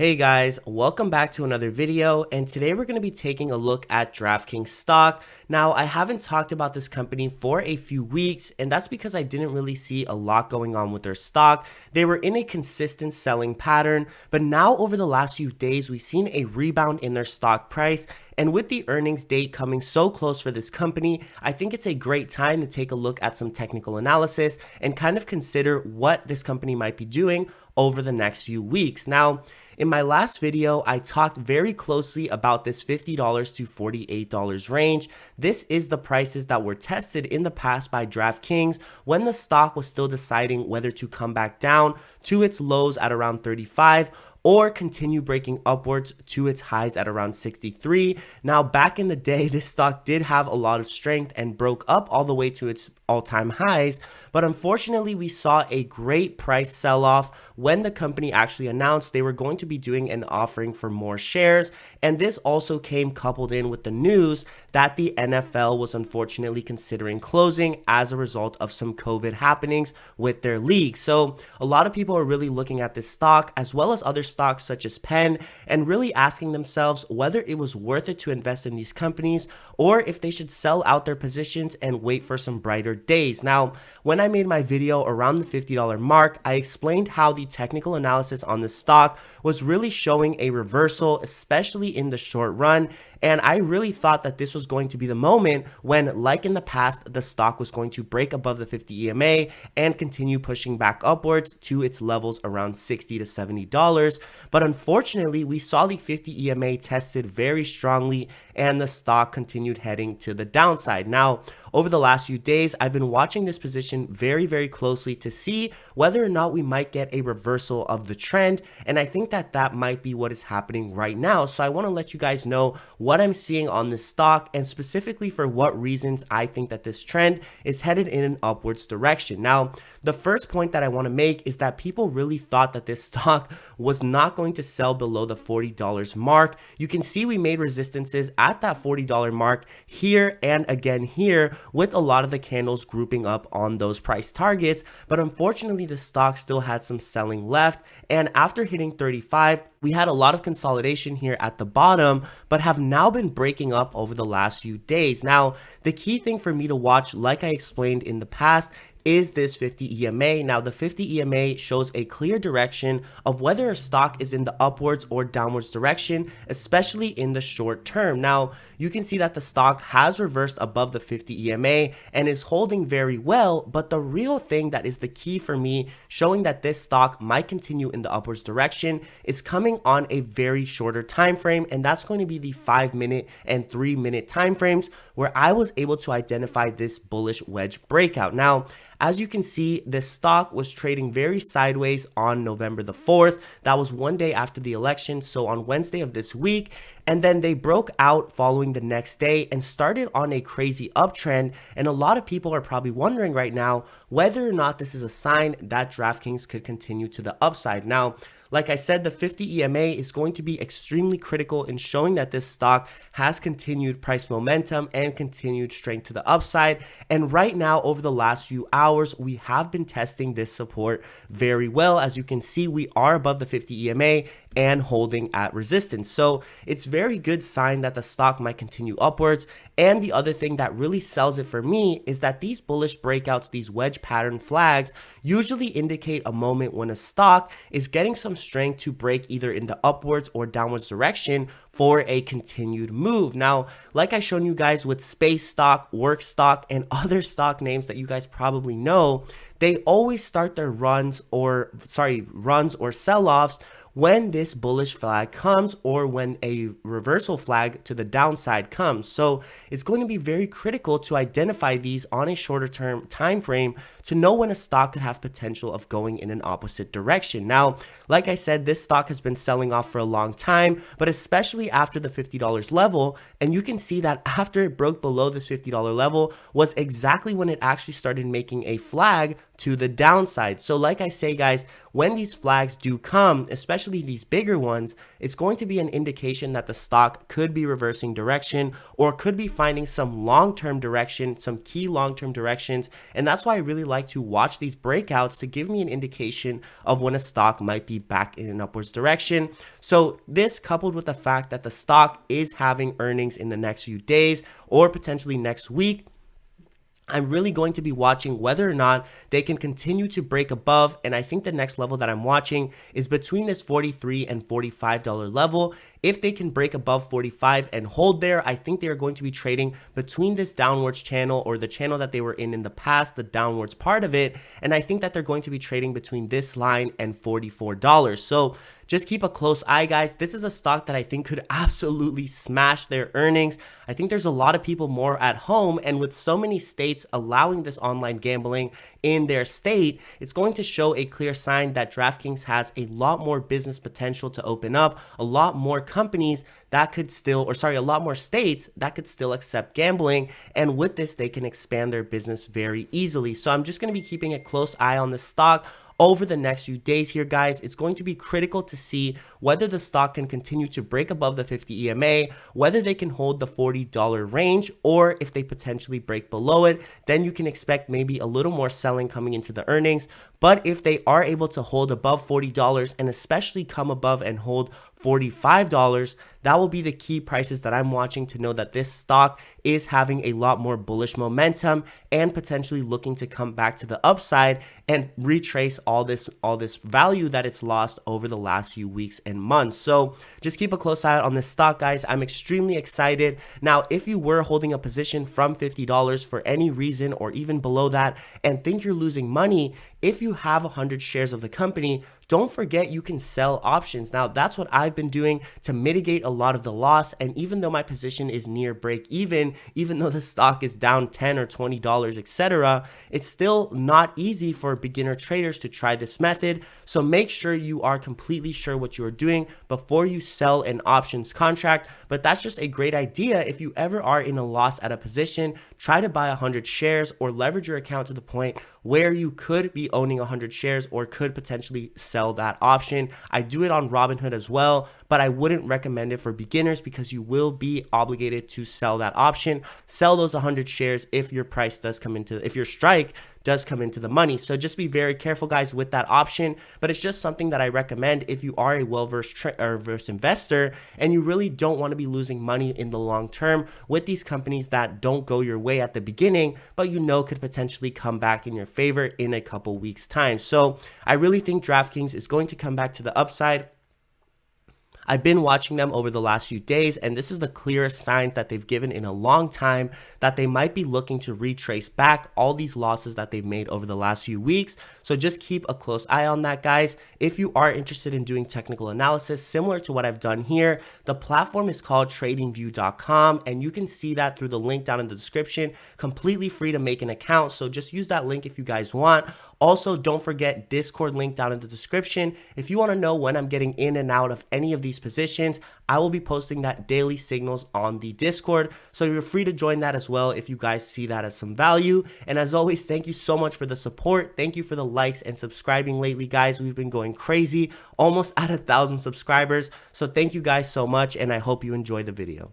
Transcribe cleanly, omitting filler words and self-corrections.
Hey guys, welcome back to another video, and today we're going to be taking a look at DraftKings stock. Now, I haven't talked about this company for a few weeks, and that's because I didn't really see a lot going on with their stock. They were in a consistent selling pattern, but now over the last few days, we've seen a rebound in their stock price. And with the earnings date coming so close for this company, I think it's a great time to take a look at some technical analysis and kind of consider what this company might be doing over the next few weeks. Now, in my last video, I talked very closely about this $50 to $48 range. This is the prices that were tested in the past by DraftKings when the stock was still deciding whether to come back down to its lows at around 35 or continue breaking upwards to its highs at around 63. Now, back in the day, this stock did have a lot of strength and broke up all the way to its all-time highs, but unfortunately, we saw a great price sell-off when the company actually announced they were going to be doing an offering for more shares, and this also came coupled in with the news that the NFL was unfortunately considering closing as a result of some COVID happenings with their league. So a lot of people are really looking at this stock as well as other stocks such as Penn and really asking themselves whether it was worth it to invest in these companies or if they should sell out their positions and wait for some brighter days. Now, when I made my video around the $50 mark, I explained how the technical analysis on the stock was really showing a reversal, especially in the short run. And I really thought that this was going to be the moment when, like in the past, the stock was going to break above the 50 EMA and continue pushing back upwards to its levels around $60 to $70. But unfortunately, we saw the 50 EMA tested very strongly and the stock continued heading to the downside. Now, over the last few days, I've been watching this position very closely to see whether or not we might get a reversal of the trend. And I think that that might be what is happening right now. So I want to let you guys know what I'm seeing on this stock and specifically for what reasons I think that this trend is headed in an upwards direction. Now, the first point that I want to make is that people really thought that this stock was not going to sell below the $40 mark. You can see we made resistances at that $40 mark here and again here with a lot of the candles grouping up on those price targets. But unfortunately, the stock still had some selling left. And after hitting 35, we had a lot of consolidation here at the bottom, but have now been breaking up over the last few days. Now, the key thing for me to watch, like I explained in the past, is this 50 EMA. Now, the 50 EMA shows a clear direction of whether a stock is in the upwards or downwards direction, especially in the short term. Now, you can see that the stock has reversed above the 50 EMA and is holding very well, but the real thing that is the key for me showing that this stock might continue in the upwards direction is coming on a very shorter time frame, and that's going to be the 5-minute and 3-minute time frames where I was able to identify this bullish wedge breakout. Now, as you can see, this stock was trading very sideways on November the 4th. That was one day after the election, so on Wednesday of this week. And then they broke out following the next day and started on a crazy uptrend. And a lot of people are probably wondering right now whether or not this is a sign that DraftKings could continue to the upside. Now, like I said, the 50 EMA is going to be extremely critical in showing that this stock has continued price momentum and continued strength to the upside. And right now, over the last few hours, we have been testing this support very well. As you can see, we are above the 50 EMA and holding at resistance. So it's very good sign that the stock might continue upwards. And the other thing that really sells it for me is that these bullish breakouts, these wedge pattern flags, usually indicate a moment when a stock is getting some strength to break either in the upwards or downwards direction for a continued move. Now, like I shown you guys with space stock, work stock, and other stock names that you guys probably know, they always start their runs or sell-offs when this bullish flag comes or when a reversal flag to the downside comes. So it's going to be very critical to identify these on a shorter term time frame to know when a stock could have potential of going in an opposite direction. Now, like I said, this stock has been selling off for a long time, but especially after the $50 level. And you can see that after it broke below this $50 level was exactly when it actually started making a flag to the downside. So like I say, guys, when these flags do come, especially these bigger ones, it's going to be an indication that the stock could be reversing direction or could be finding some long-term direction, some key long-term directions. And that's why I really like to watch these breakouts to give me an indication of when a stock might be back in an upwards direction. So this, coupled with the fact that the stock is having earnings in the next few days or potentially next week, I'm really going to be watching whether or not they can continue to break above. And I think the next level that I'm watching is between this $43 and $45 level. If they can break above 45 and hold there, I think they are going to be trading between this downwards channel, or the channel that they were in the past, the downwards part of it. And I think that they're going to be trading between this line and $44. So just keep a close eye, guys. This is a stock that I think could absolutely smash their earnings. I think there's a lot of people more at home, and with so many states allowing this online gambling in their state, it's going to show a clear sign that DraftKings has a lot more business potential to open up, a lot more companies that could still, a lot more states that could still accept gambling. And with this, they can expand their business very easily. So I'm just going to be keeping a close eye on this stock over the next few days here, guys. It's going to be critical to see whether the stock can continue to break above the 50 EMA, whether they can hold the $40 range, or if they potentially break below it, then you can expect maybe a little more selling coming into the earnings. But if they are able to hold above $40 and especially come above and hold $45, that will be the key prices that I'm watching to know that this stock is having a lot more bullish momentum and potentially looking to come back to the upside and retrace all this value that it's lost over the last few weeks and months. So just keep a close eye on this stock, guys. I'm extremely excited. Now, if you were holding a position from $50 for any reason or even below that and think you're losing money, if you have 100 shares of the company, don't forget you can sell options. Now, that's what I've been doing to mitigate a lot of the loss. And even though my position is near break even though the stock is down $10 or $20, etc., it's still not easy for beginner traders to try this method. So make sure you are completely sure what you are doing before you sell an options contract. But that's just a great idea. If you ever are in a loss at a position, try to buy 100 shares or leverage your account to the point where you could be owning 100 shares or could potentially sell that option. I do it on Robinhood as well, but I wouldn't recommend it for beginners because you will be obligated to sell that option. Sell those 100 shares if your price does come into, if your strike does come into the money. So just be very careful, guys, with that option. But it's just something that I recommend if you are a well-versed investor and you really don't want to be losing money in the long term with these companies that don't go your way at the beginning, but you know could potentially come back in your favor in a couple weeks time. So I really think DraftKings is going to come back to the upside. I've been watching them over the last few days, and this is the clearest signs that they've given in a long time that they might be looking to retrace back all these losses that they've made over the last few weeks. So just keep a close eye on that, guys. If you are interested in doing technical analysis similar to what I've done here, the platform is called TradingView.com, and you can see that through the link down in the description. Completely free to make an account, so just use that link if you guys want. Also, don't forget Discord link down in the description. If you want to know when I'm getting in and out of any of these positions, I will be posting that daily signals on the Discord. So you're free to join that as well if you guys see that as some value. And as always, thank you so much for the support. Thank you for the likes and subscribing lately, guys. We've been going crazy, almost at 1,000 subscribers. So thank you guys so much, and I hope you enjoy the video.